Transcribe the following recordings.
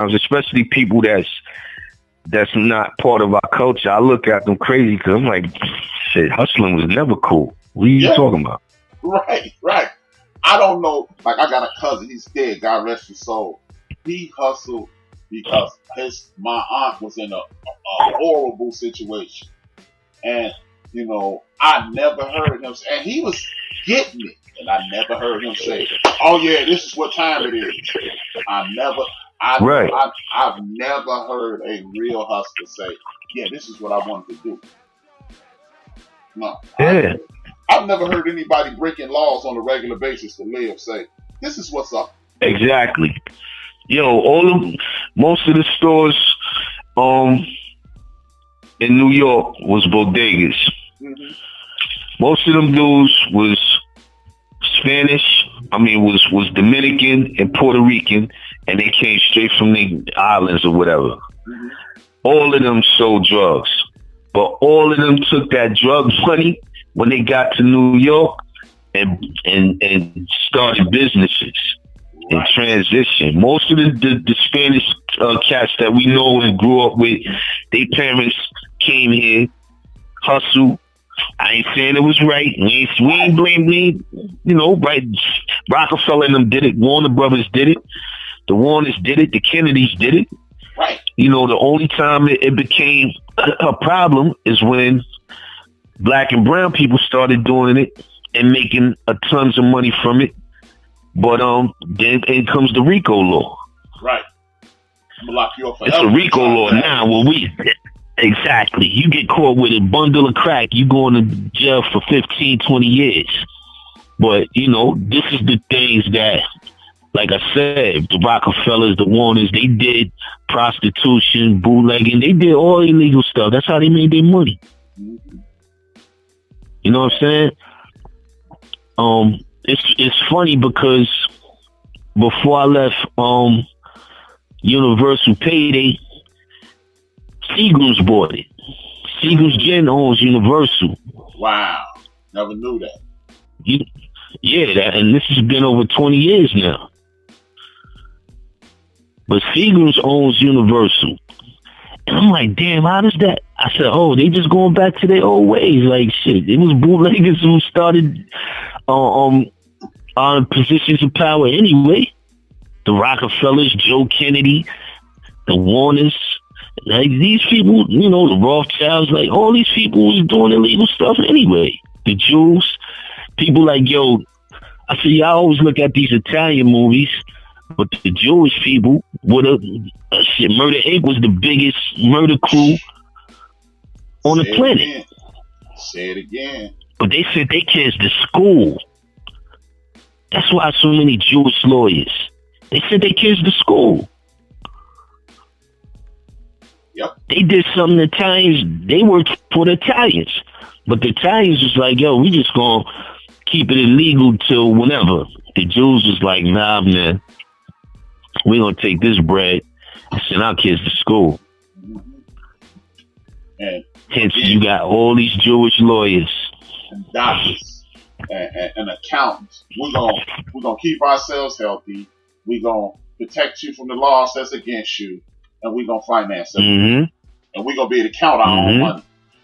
especially people that's not part of our culture. I look at them crazy because I'm like, shit, hustling was never cool. What are you talking about? Right. I don't know. Like, I got a cousin. He's dead. God rest his soul. He hustled because my aunt was in a horrible situation, and I never heard him say, and he was getting it, and I never heard him say, "Oh yeah, this is what time it is." I've never heard a real hustler say, "Yeah, this is what I wanted to do." No. Yeah. I've never heard anybody breaking laws on a regular basis to live say, "This is what's up." Exactly. Most of the stores in New York was bodegas. Mm-hmm. Most of them dudes was Spanish. Was Dominican and Puerto Rican, and they came straight from the islands or whatever. Mm-hmm. All of them sold drugs, but all of them took that drug money when they got to New York and started businesses and transition. Most of the Spanish cats that we know and grew up with, their parents came here, hustled. I ain't saying it was right. We ain't blaming, right? Rockefeller and them did it. Warner Brothers did it. The Warners did it. The Kennedys did it. Right. The only time it became a problem is when black and brown people started doing it and making tons of money from it. But then comes the RICO law. Right. I'm gonna lock you up it's a RICO law now. Exactly. You get caught with a bundle of crack, you going to jail for 15, 20 years. But, this is the things that, like I said, the Rockefellers, the Warners, they did prostitution, bootlegging. They did all illegal stuff. That's how they made their money. Mm-hmm. You know what I'm saying? It's funny because before I left Universal Payday, Seagram's bought it. Seagram's Gin owns Universal. Wow. Never knew that. And this has been over 20 years now. But Seagram's owns Universal. And I'm like, damn, how does that? I said, they just going back to their old ways. Like, shit, it was bootleggers who started on positions of power anyway. The Rockefellers, Joe Kennedy, the Warners. Like, these people, the Rothschilds, like, all these people was doing illegal stuff anyway. The Jews, people like, I see, I always look at these Italian movies, but the Jewish people, Murder Inc. was the biggest murder crew on the planet. Say it again. But they sent their kids to school. That's why so many Jewish lawyers. They sent their kids to school. Yep. They did something the Italians, they worked for the Italians. But the Italians was like, we just gonna keep it illegal till whenever. The Jews was like, nah, man, we gonna take this bread and send our kids to school. Mm-hmm. And hence, you got all these Jewish lawyers. And doctors and accountants. We're gonna keep ourselves healthy. We're gonna protect you from the laws that's against you. And we're going to finance it. Mm-hmm. And we're going to be able to count our own money.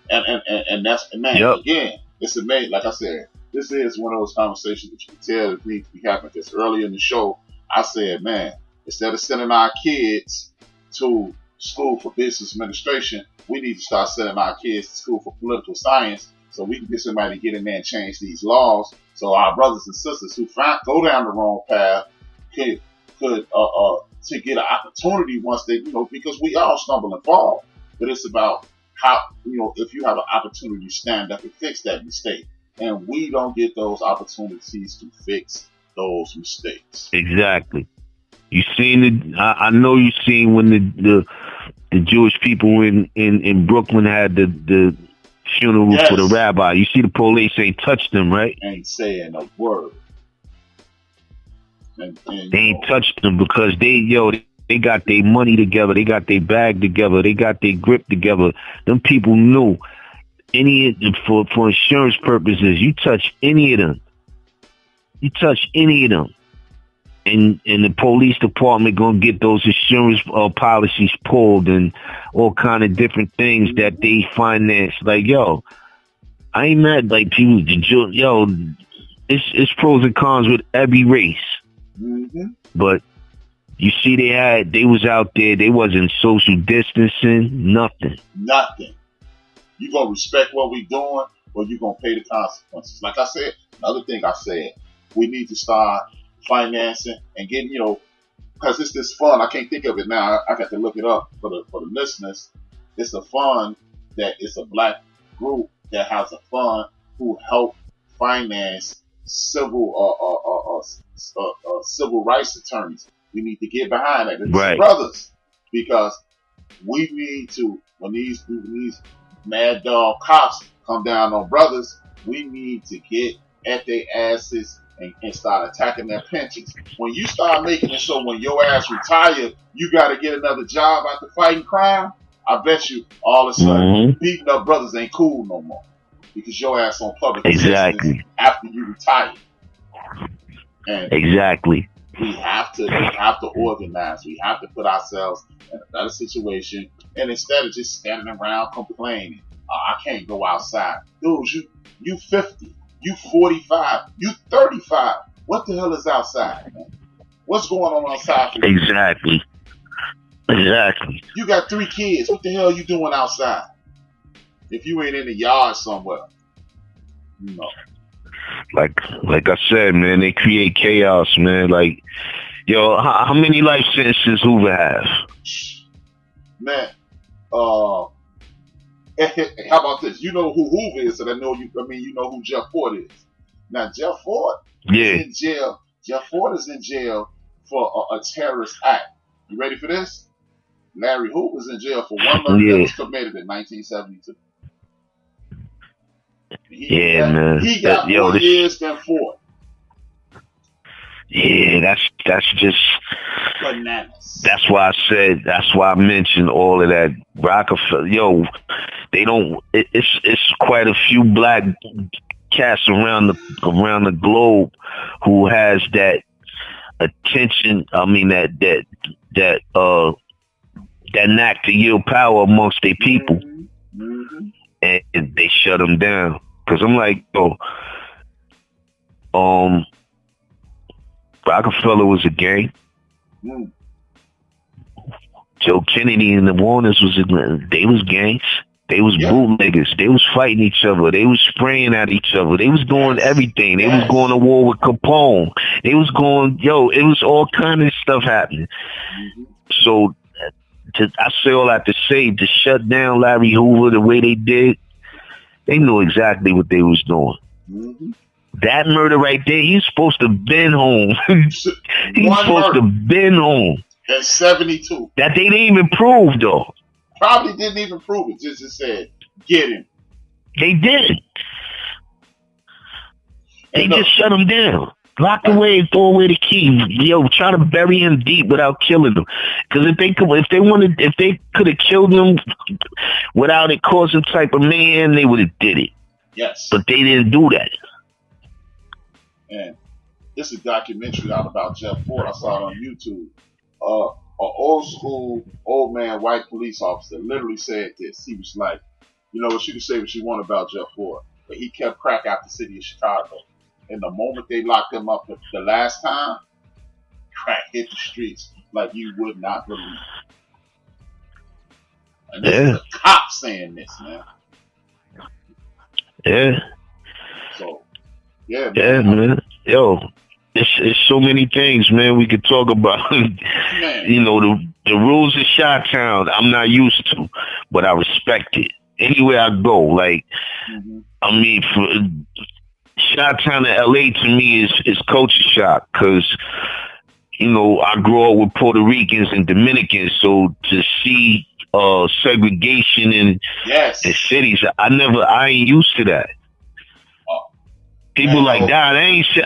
And that's, man, again, it's amazing. Like I said, this is one of those conversations that you can tell that needs to be happening. Because earlier in the show, I said, man, instead of sending our kids to school for business administration, we need to start sending our kids to school for political science so we can get somebody to get in there and change these laws so our brothers and sisters who go down the wrong path could to get an opportunity once they, because we all stumble and fall. But it's about how, if you have an opportunity to stand up and fix that mistake. And we don't get those opportunities to fix those mistakes. Exactly. You seen it. I know you seen when the Jewish people in Brooklyn had the funeral for the rabbi. You see the police ain't touched them, right? Ain't saying a word. And they ain't touched them because they got their money together, they got their bag together, they got their grip together. Them people knew for insurance purposes, you touch any of them, and the police department gonna get those insurance policies pulled and all kind of different things that they finance. Like, yo, I ain't mad. Like, people, yo, it's pros and cons with every race. Mm-hmm. But you see, they was out there. They wasn't social distancing. Nothing. You gonna respect what we doing, or you gonna pay the consequences. Like I said, another thing I said, we need to start financing and getting, because it's this fund. I can't think of it now. I got to look it up for the listeners. It's a fund that is a black group that has a fund who help finance civil rights attorneys. We need to get behind that. It's right, brothers, because we need to, when these mad dog cops come down on brothers, we need to get at their asses and start attacking their pensions. When you start making it so when your ass retired, you got to get another job after fighting crime, I bet you all of a sudden beating up brothers ain't cool no more, because your ass on public assistance after you retire. And exactly. We have to organize. We have to put ourselves in a better situation. And instead of just standing around complaining, I can't go outside. Dude, you 50, you 45, you 35. What the hell is outside, man? What's going on outside for you? Exactly. You got 3 kids. What the hell are you doing outside? If you ain't in the yard somewhere. Like I said, man, they create chaos, man. Like, yo, how many life sentences Hoover have? Man, how about this? You know who Hoover is, and you know who Jeff Ford is. Now, Jeff Ford is in jail. Jeff Ford is in jail for a terrorist act. You ready for this? Larry Hoover's in jail for one murder that was committed in 1972. Man. He got more years than Ford. Yeah, that's just bananas. That's why I mentioned all of that. Rockefeller, yo, they don't. It's quite a few black cats around the globe who has that attention. I mean that knack to yield power amongst their people, and they shut them down. Cause I'm like, yo, Rockefeller was a gang. Joe Kennedy and the Warners they was gangs. They was bootleggers. They was fighting each other. They was spraying at each other. They was doing everything. They was going to war with Capone. They was going, it was all kind of stuff happening. So I say all that to say, to shut down Larry Hoover the way they did, they knew exactly what they was doing. That murder right there, he's supposed to have been home. He's supposed to have been home. At 72. That they didn't even prove, though. Probably didn't even prove it. Just said, get him. They didn't. They just shut him down. Locked away and throw away the key. Yo, try to bury him deep without killing him. Because if they could have killed him without it causing type of mayhem, they would have did it. Yes. But they didn't do that. And this is a documentary out about Jeff Ford. I saw it on YouTube. An old school, old man, white police officer literally said this. He was like, you can say what you want about Jeff Ford, but he kept crack out the city of Chicago. And the moment they locked him up the last time, crack hit the streets like you would not believe. And this is a cop saying this, man. Yeah. So, man. Yo, it's so many things, man, we could talk about. The rules of Chi-Town I'm not used to, but I respect it. Anywhere I go, like, I mean, for Chi-Town to LA to me is culture shock, because I grew up with Puerto Ricans and Dominicans, so to see segregation in cities, I ain't used to that. People like that,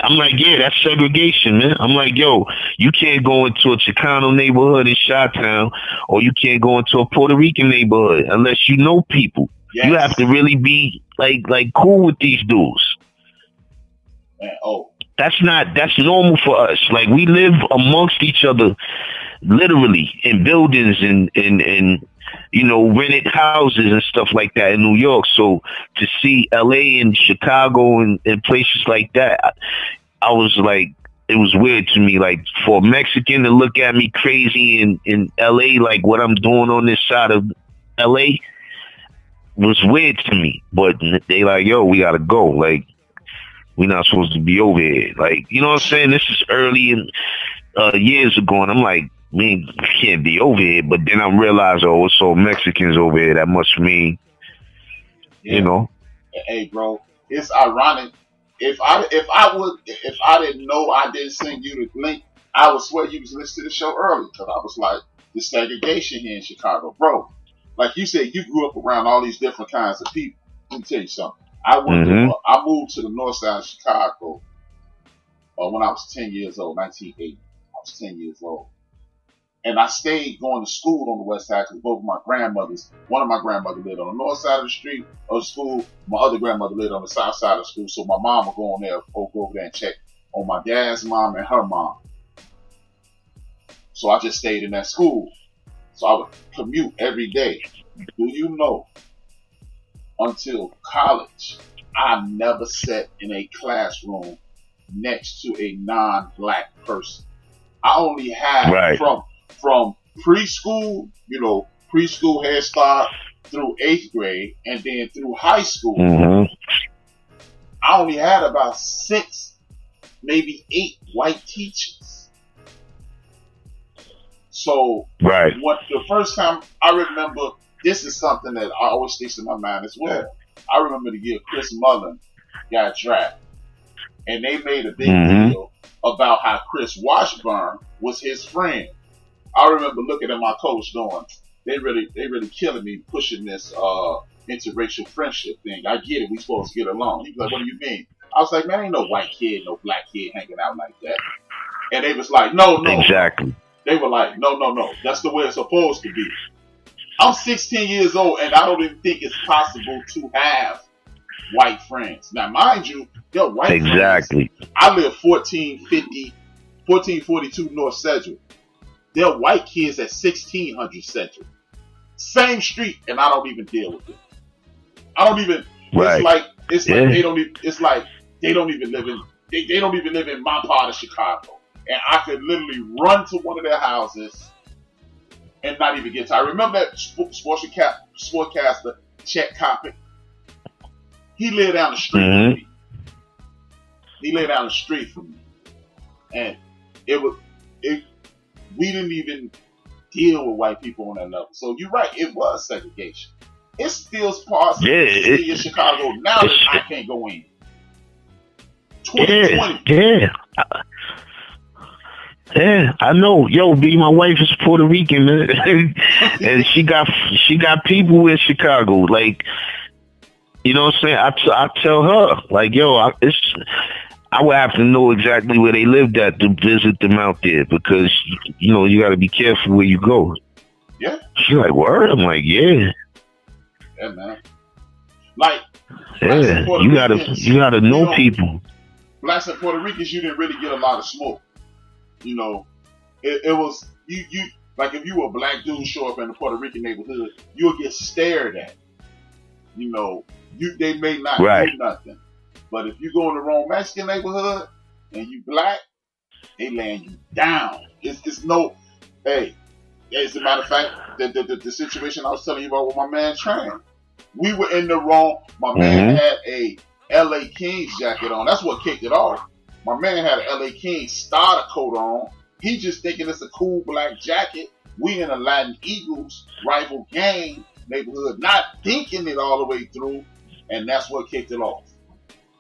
I'm like, that's segregation, man. I'm like, yo, you can't go into a Chicano neighborhood in Chi-Town, or you can't go into a Puerto Rican neighborhood unless you know people. Yes. You have to really be like cool with these dudes. Man, that's normal for us. Like, we live amongst each other, literally, in buildings and rented houses and stuff like that in New York. So to see LA and Chicago and places like that, I was like, it was weird to me. Like, for a Mexican to look at me crazy in LA, like what I'm doing on this side of LA, was weird to me. But they like, yo, we gotta go. Like, we're not supposed to be over here. Like, you know what I'm saying? This is early in years ago, and I'm like, we can't be over here. But then I realized, oh, it's all Mexicans over here. That must mean, you know. Hey, bro, it's ironic. If I didn't know I didn't send you the link, I would swear you was listening to the show early, because I was like, the segregation here in Chicago, bro. Like you said, you grew up around all these different kinds of people. Let me tell you something. I moved to the north side of Chicago when I was 10 years old, 1980. I was 10 years old. And I stayed going to school on the west side because both of my grandmothers, one of my grandmothers lived on the north side of the street of the school. My other grandmother lived on the south side of the school. So my mom would go over there and check on my dad's mom and her mom. So I just stayed in that school. So I would commute every day. Do you know, until college, I never sat in a classroom next to a non-black person. I only had from preschool, preschool Head Start through 8th grade, and then through high school. I only had about 6, maybe 8 white teachers. So, the first time I remember, this is something that I always sticks in my mind as well. I remember the year Chris Mullen got drafted, and they made a big deal about how Chris Washburn was his friend. I remember looking at my coach going, they really killing me pushing this interracial friendship thing. I get it, we supposed to get along. He was like, what do you mean? I was like, man, ain't no white kid, no black kid hanging out like that. And they was like, no. Exactly. They were like, no. That's the way it's supposed to be. I'm 16 years old, and I don't even think it's possible to have white friends. Now, mind you, they're white friends. Exactly. I live 1442 North Sedgwick. They're white kids at 1600 Sedgwick. Same street, and I don't even deal with it. I don't even. It's like they don't even. It's like they don't even live in. They don't even live in my part of Chicago, and I could literally run to one of their houses and not even get to. I remember that sportscaster Chet Coppin. He lived down the street from me. He lived down the street from me, and we didn't even deal with white people on that level. So you're right, it was segregation. It's still parts of the city of Chicago now that I can't go in. 2020. Yeah, I know. Yo, B, my wife is Puerto Rican, man. And she got people in Chicago. Like, you know what I'm saying? I tell her, like, yo, I would have to know exactly where they lived at to visit them out there, because, you got to be careful where you go. Yeah. She's like, word? I'm like, yeah. Yeah, man. Like, yeah, you gotta know people. Blacks and Puerto Ricans, you didn't really get a lot of smoke. It was you like, if you were a black dude show up in the Puerto Rican neighborhood, you'll get stared at. They may not do nothing. But if you go in the wrong Mexican neighborhood and you black, they laying you down. It's no, hey, as a matter of fact, the situation I was telling you about with my man Tran, we were in the wrong. My man had a LA Kings jacket on. That's what kicked it off. My man had an LA Kings starter coat on. He just thinking it's a cool black jacket. We in a Latin Eagles rival gang neighborhood, not thinking it all the way through, and that's what kicked it off.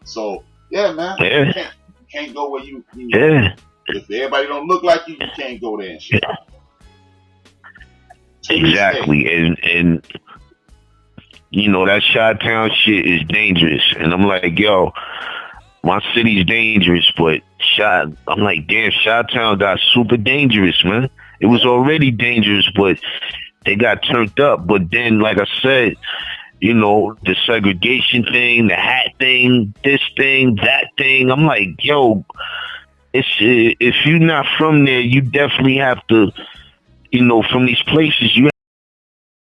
So, yeah, man. Yeah. You can't go where you if everybody don't look like you can't go there and shit. Exactly. And that Chi-Town shit is dangerous. And I'm like, yo, my city's dangerous, but I'm like, damn, Chi-Town got super dangerous, man. It was already dangerous, but they got turned up. But then, like I said, you know, the segregation thing, the hat thing, this thing, that thing. I'm like, yo, if you're not from there, you definitely have to, you know, from these places, you